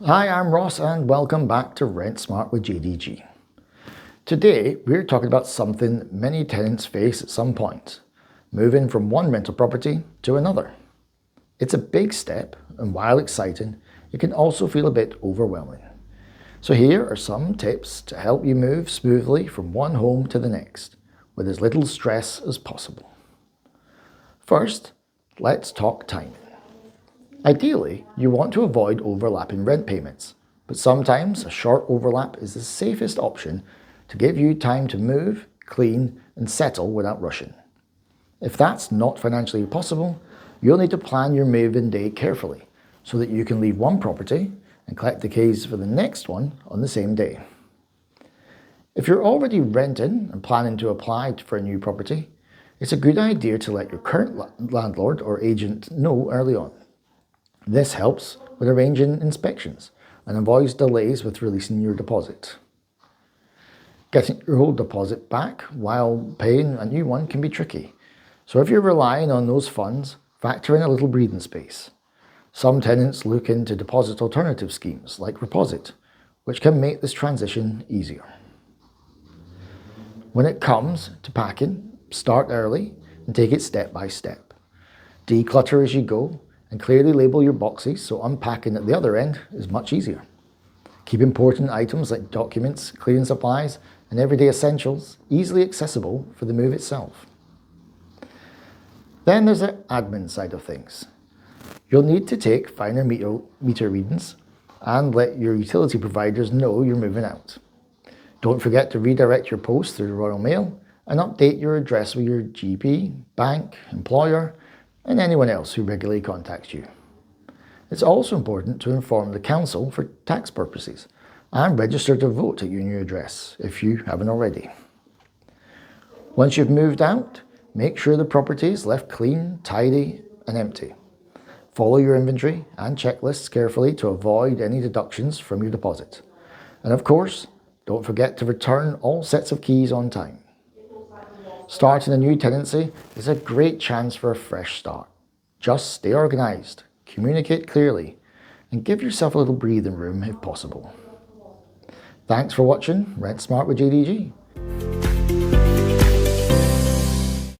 Hi, I'm Ross and welcome back to Rent Smart with JDG. Today, we're talking about something many tenants face at some point, moving from one rental property to another. It's a big step, and while exciting, it can also feel a bit overwhelming. So here are some tips to help you move smoothly from one home to the next, with as little stress as possible. First, let's talk timing. Ideally, you want to avoid overlapping rent payments, but sometimes a short overlap is the safest option to give you time to move, clean, and settle without rushing. If that's not financially possible, you'll need to plan your move-in day carefully so that you can leave one property and collect the keys for the next one on the same day. If you're already renting and planning to apply for a new property, it's a good idea to let your current landlord or agent know early on. This helps with arranging inspections and avoids delays with releasing your deposit. Getting your old deposit back while paying a new one can be tricky, so if you're relying on those funds, factor in a little breathing space. Some tenants look into deposit alternative schemes like Reposit, which can make this transition easier. When it comes to packing, start early and take it step by step. Declutter as you go and clearly label your boxes so unpacking at the other end is much easier. Keep important items like documents, cleaning supplies, and everyday essentials easily accessible for the move itself. Then there's the admin side of things. You'll need to take finer meter readings and let your utility providers know you're moving out. Don't forget to redirect your post through the Royal Mail and update your address with your GP, bank, employer, and anyone else who regularly contacts you. It's also important to inform the council for tax purposes and register to vote at your new address if you haven't already. Once you've moved out, make sure the property is left clean, tidy, and empty. Follow your inventory and checklists carefully to avoid any deductions from your deposit. And of course, don't forget to return all sets of keys on time. Starting a new tenancy is a great chance for a fresh start. Just stay organised, communicate clearly, and give yourself a little breathing room if possible. Thanks for watching Rent Smart with JDG.